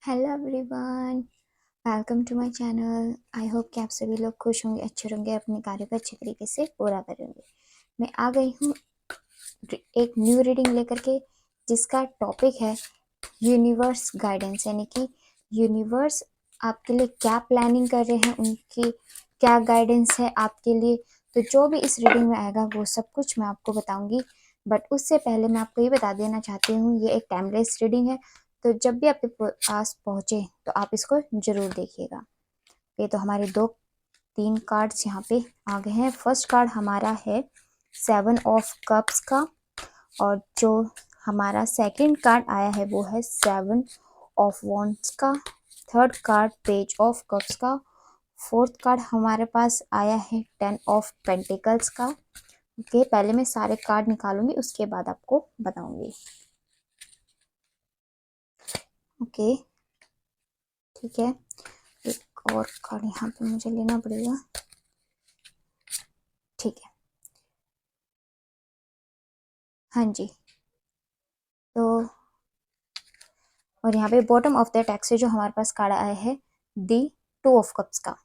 Hello everyone, welcome to my channel. I hope कि आप सभी लोग खुश होंगे, अच्छे होंगे, अपने कार्य को अच्छे तरीके से पूरा करेंगे। मैं आ गई हूँ एक न्यू रीडिंग लेकर के, जिसका टॉपिक है यूनिवर्स गाइडेंस, यानी कि यूनिवर्स आपके लिए क्या प्लानिंग कर रहे हैं, उनकी क्या गाइडेंस है आपके लिए। तो जो भी इस रीडिंग में आएगा वो सब कुछ मैं आपको बताऊंगी। बट उससे पहले मैं आपको ये बता देना चाहती हूँ, ये एक टाइमलेस रीडिंग है, तो जब भी आपके पास पहुँचे तो आप इसको ज़रूर देखिएगा। ये तो हमारे तीन कार्ड्स यहाँ पे आ गए हैं। फर्स्ट कार्ड हमारा है 7 ऑफ कप्स का, और जो हमारा सेकंड कार्ड आया है वो है 7 ऑफ वॉन्ड्स का। Third card page of cups का। फोर्थ कार्ड हमारे पास आया है 10 ऑफ पेंटिकल्स का। ओके, पहले मैं सारे कार्ड निकालूंगी, उसके बाद आपको बताऊंगी। ओके, ठीक है, एक और कार्ड यहाँ पे मुझे लेना पड़ेगा। ठीक है, हाँ जी। तो और यहाँ पे बॉटम ऑफ द टेक्स्ट से जो हमारे पास कार्ड आया है दी 2 ऑफ कप्स का।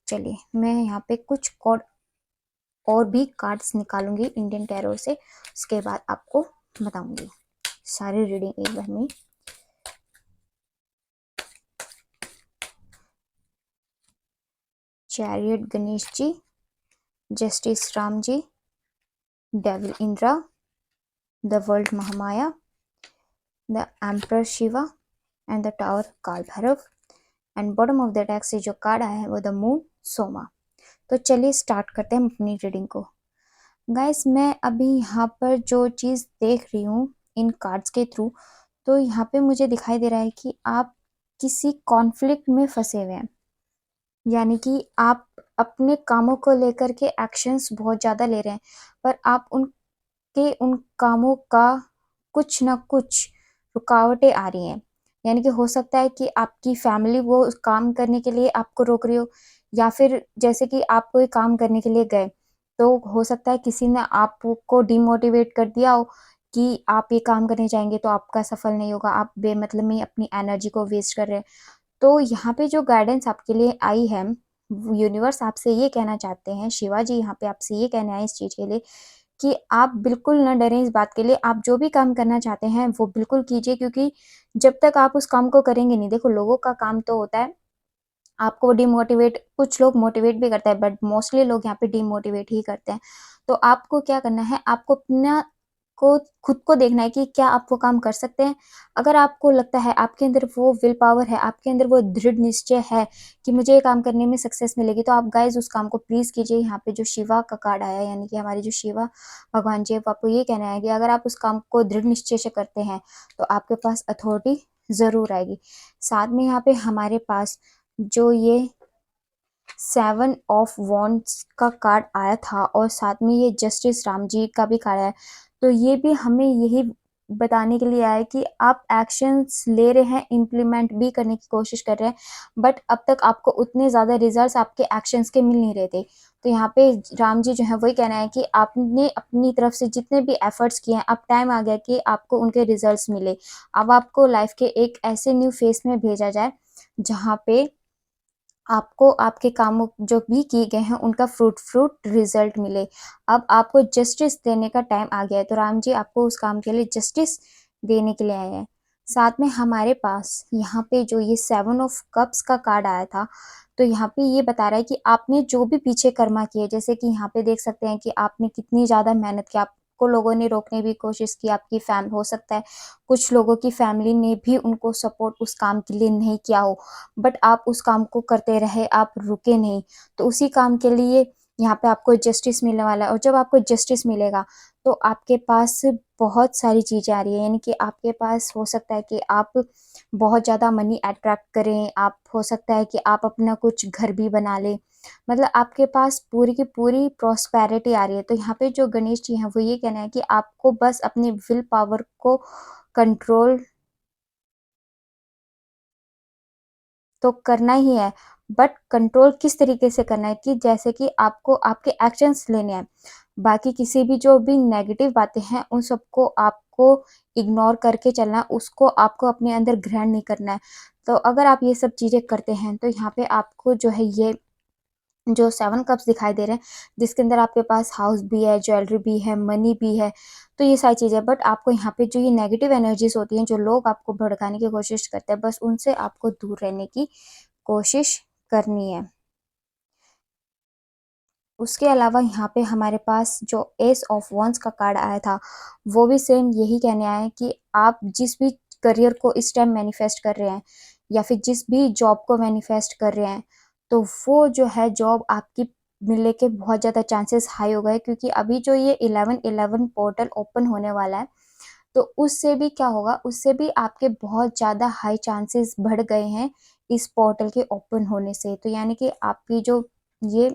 चलिए, मैं यहाँ पे कुछ कार्ड और भी कार्ड्स निकालूंगी इंडियन टैरो से, उसके बाद आपको बताऊंगी सारी रीडिंग एक बार में। Chariot Ganesh ji, justice Ram ji, devil Indra, the world Mahamaya, the emperor Shiva and the tower Kaal Bhairav. And bottom of the deck से जो कार्ड आया है वो द मून सोमा। तो चलिए स्टार्ट करते हैं अपनी रीडिंग को। गाइस, मैं अभी यहाँ पर जो चीज़ देख रही हूँ इन कार्ड्स के थ्रू, तो यहाँ पे मुझे दिखाई दे रहा है कि आप किसी कॉन्फ्लिक्ट में फंसे हुए हैं, यानी कि आप अपने कामों को लेकर के एक्शंस बहुत ज़्यादा ले रहे हैं, पर आप उन कामों का कुछ ना कुछ रुकावटें आ रही हैं। यानी कि हो सकता है कि आपकी फैमिली वो उस काम करने के लिए आपको रोक रही हो, या फिर जैसे कि आप कोई काम करने के लिए गए तो हो सकता है किसी ने आपको डिमोटिवेट कर दिया हो कि आप ये काम करने जाएंगे तो आपका सफल नहीं होगा, आप बेमतलब में अपनी एनर्जी को वेस्ट कर रहे हैं। तो यहाँ पे जो गाइडेंस आपके लिए आई है, यूनिवर्स आपसे ये कहना चाहते हैं, शिवा जी यहाँ पे आपसे ये कहना है इस चीज़ के लिए कि आप बिल्कुल न डरें इस बात के लिए। आप जो भी काम करना चाहते हैं वो बिल्कुल कीजिए, क्योंकि जब तक आप उस काम को करेंगे नहीं, देखो लोगों का काम तो होता है आपको डिमोटिवेट, कुछ लोग मोटिवेट भी करते हैं, बट मोस्टली लोग यहाँ पे डिमोटिवेट ही करते हैं। तो आपको क्या करना है, आपको अपना को खुद को देखना है कि क्या आप वो काम कर सकते हैं। अगर आपको लगता है आपके अंदर वो विल पावर है, आपके अंदर वो दृढ़ निश्चय है कि मुझे ये काम करने में सक्सेस मिलेगी, तो आप गाइज उस काम को प्लीज़ कीजिए। यहाँ पे जो शिवा का कार्ड आया, यानी कि हमारे जो शिवा भगवान जी, आपको ये कहना है कि अगर आप उस काम को दृढ़ निश्चय से करते हैं तो आपके पास अथॉरिटी ज़रूर आएगी। साथ में यहाँ पे हमारे पास जो ये 7 ऑफ वॉन्ड्स का कार्ड आया था, और साथ में ये जस्टिस राम जी का भी कार्ड आया, तो ये भी हमें यही बताने के लिए आया है कि आप एक्शंस ले रहे हैं, इम्प्लीमेंट भी करने की कोशिश कर रहे हैं, बट अब तक आपको उतने ज़्यादा रिजल्ट्स आपके एक्शंस के मिल नहीं रहे थे। तो यहाँ पे राम जी जो है वही कहना है कि आपने अपनी तरफ से जितने भी एफर्ट्स किए हैं, अब टाइम आ गया कि आपको उनके रिजल्ट्स मिले। अब आपको लाइफ के एक ऐसे न्यू फेज में भेजा जाए जहाँ पे आपको आपके कामों जो भी किए गए हैं उनका फ्रूट रिजल्ट मिले। अब आपको जस्टिस देने का टाइम आ गया है, तो राम जी आपको उस काम के लिए जस्टिस देने के लिए आए हैं। साथ में हमारे पास यहाँ पे जो ये 7 ऑफ कप्स का कार्ड आया था, तो यहाँ पे ये बता रहा है कि आपने जो भी पीछे कर्मा किए, जैसे कि यहाँ पे देख सकते हैं कि आपने कितनी ज़्यादा मेहनत की, आपको लोगों ने रोकने की कोशिश की, आपकी हो सकता है कुछ लोगों की फैमिली ने भी उनको सपोर्ट उस काम के लिए नहीं किया हो, बट आप उस काम को करते रहे, आप रुके नहीं। तो उसी काम के लिए यहाँ पे आपको जस्टिस मिलने वाला है, और जब आपको जस्टिस मिलेगा तो आपके पास बहुत सारी चीज़ें आ रही है, यानी कि आपके पास हो सकता है कि आप बहुत ज़्यादा मनी अट्रैक्ट करें, आप हो सकता है कि आप अपना कुछ घर भी बना लें, मतलब आपके पास पूरी की पूरी प्रॉस्पेरिटी आ रही है। तो यहाँ पे जो गणेश जी हैं वो ये कहना है कि आपको बस अपनी विल पावर को कंट्रोल तो करना ही है, बट कंट्रोल किस तरीके से करना है, कि जैसे कि आपको आपके एक्शंस लेने हैं। बाकी किसी भी जो भी नेगेटिव बातें हैं उन सबको आपको को इग्नोर करके चलना है, उसको आपको अपने अंदर ग्रहण नहीं करना है। तो अगर आप ये सब चीज़ें करते हैं तो यहाँ पे आपको जो है ये जो 7 कप्स दिखाई दे रहे हैं, जिसके अंदर आपके पास हाउस भी है, ज्वेलरी भी है, मनी भी है, तो ये सारी चीज़ें। बट आपको यहाँ पे जो ये नेगेटिव एनर्जीज होती हैं, जो लोग आपको भड़काने की कोशिश करते हैं, बस उनसे आपको दूर रहने की कोशिश करनी है। उसके अलावा यहाँ पे हमारे पास जो एस ऑफ वॉन्स का कार्ड आया था, वो भी सेम यही कहने आया है कि आप जिस भी करियर को इस टाइम मैनिफेस्ट कर रहे हैं या फिर जिस भी जॉब को मैनिफेस्ट कर रहे हैं, तो वो जो है जॉब आपकी मिलने के बहुत ज़्यादा चांसेस हाई हो गए, क्योंकि अभी जो ये 11/11 पोर्टल ओपन होने वाला है, तो उससे भी क्या होगा, उससे भी आपके बहुत ज़्यादा हाई चांसेस बढ़ गए हैं इस पोर्टल के ओपन होने से। तो यानी कि आपकी जो ये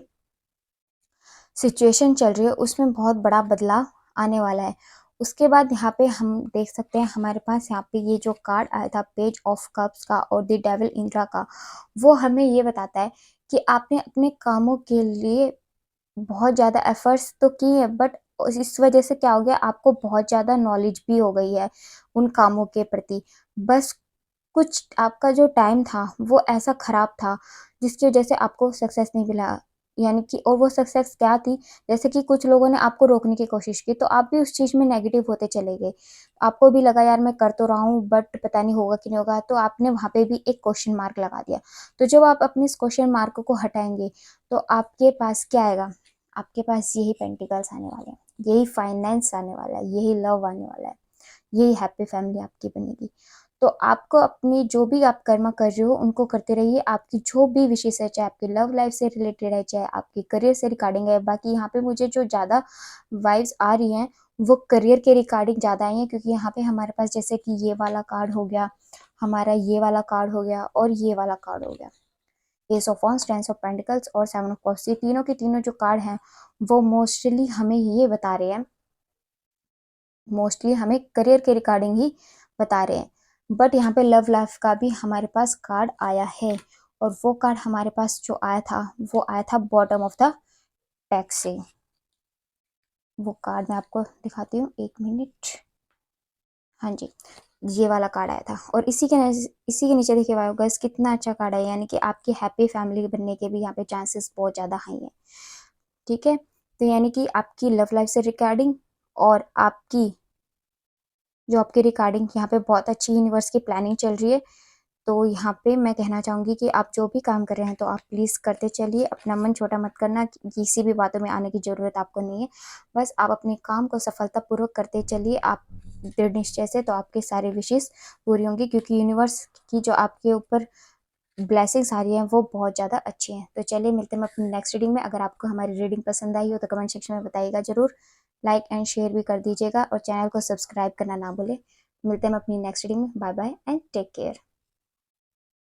सिचुएशन चल रही है उसमें बहुत बड़ा बदलाव आने वाला है। उसके बाद यहाँ पे हम देख सकते हैं हमारे पास यहाँ पे ये जो कार्ड आया था पेज ऑफ कप्स का और द डेविल इंद्रा का, वो हमें ये बताता है कि आपने अपने कामों के लिए बहुत ज़्यादा एफर्ट्स तो किए हैं, बट इस वजह से क्या हो गया, आपको बहुत ज़्यादा नॉलेज भी हो गई है उन कामों के प्रति। बस कुछ आपका जो टाइम था वो ऐसा खराब था जिसकी वजह से आपको सक्सेस नहीं मिला, यानी कि और वो सक्सेस क्या थी, जैसे कि कुछ लोगों ने आपको रोकने की कोशिश की, तो आप भी उस चीज़ में नेगेटिव होते चले गए। आपको भी लगा यार मैं कर तो रहा हूँ बट पता नहीं होगा कि नहीं होगा, तो आपने वहाँ पे भी एक क्वेश्चन मार्क लगा दिया। तो जब आप अपने इस क्वेश्चन मार्क को हटाएंगे तो आपके पास क्या आएगा, आपके पास यही पेंटिकल्स आने वाले हैं, यही फाइनेंस आने वाला है, यही लव आने वाला है, यही हैप्पी फैमिली आपकी बनेगी। तो आपको अपनी जो भी आप कर्म कर रहे हो उनको करते रहिए। आपकी जो भी विशेष है, चाहे आपकी लव लाइफ से रिलेटेड है, चाहे आपके करियर से रिगार्डिंग है। बाकी यहाँ पे मुझे जो ज़्यादा वाइब्स आ रही हैं वो करियर के रिगार्डिंग ज़्यादा आई हैं, क्योंकि यहाँ पे हमारे पास जैसे कि ये वाला कार्ड हो गया, हमारा ये वाला कार्ड हो गया और ये वाला कार्ड हो गया, ace of wands, tens of pentacles और 7 ऑफ कप्स। ये तीनों के तीनों जो कार्ड हैं वो मोस्टली हमें ये बता रहे हैं, मोस्टली हमें करियर के रिगार्डिंग ही बता रहे हैं। बट यहाँ पे लव लाइफ का भी हमारे पास कार्ड आया है, और वो कार्ड हमारे पास जो आया था वो आया था बॉटम ऑफ द पैक से। वो कार्ड मैं आपको दिखाती हूँ, 1 मिनट। हाँ जी, ये वाला कार्ड आया था, और इसी के नीचे देखिए गाइस कितना अच्छा कार्ड है, यानी कि आपकी हैप्पी फैमिली बनने के भी यहाँ पे चांसेस बहुत ज़्यादा हाई हैं। ठीक है, तो यानी कि आपकी लव लाइफ से रिगार्डिंग और आपकी जॉब के रिगार्डिंग यहाँ पे बहुत अच्छी यूनिवर्स की प्लानिंग चल रही है। तो यहाँ पे मैं कहना चाहूँगी कि आप जो भी काम कर रहे हैं तो आप प्लीज़ करते चलिए, अपना मन छोटा मत करना, किसी भी बातों में आने की ज़रूरत आपको नहीं है। बस आप अपने काम को सफलतापूर्वक करते चलिए, आप दृढ़ निश्चय से, तो आपके सारे विशेष पूरी होंगी, क्योंकि यूनिवर्स की जो आपके ऊपर ब्लेसिंग्स आ रही हैं वो बहुत ज़्यादा अच्छी हैं। तो चलिए मिलते हैं अपनी नेक्स्ट रीडिंग में। अगर आपको हमारी रीडिंग पसंद आई हो तो कमेंट सेक्शन में बताइएगा ज़रूर, लाइक एंड शेयर भी कर दीजिएगा और चैनल को सब्सक्राइब करना ना भूलें। मिलते हैं अपनी नेक्स्ट रीडिंग में। Bye bye and take care.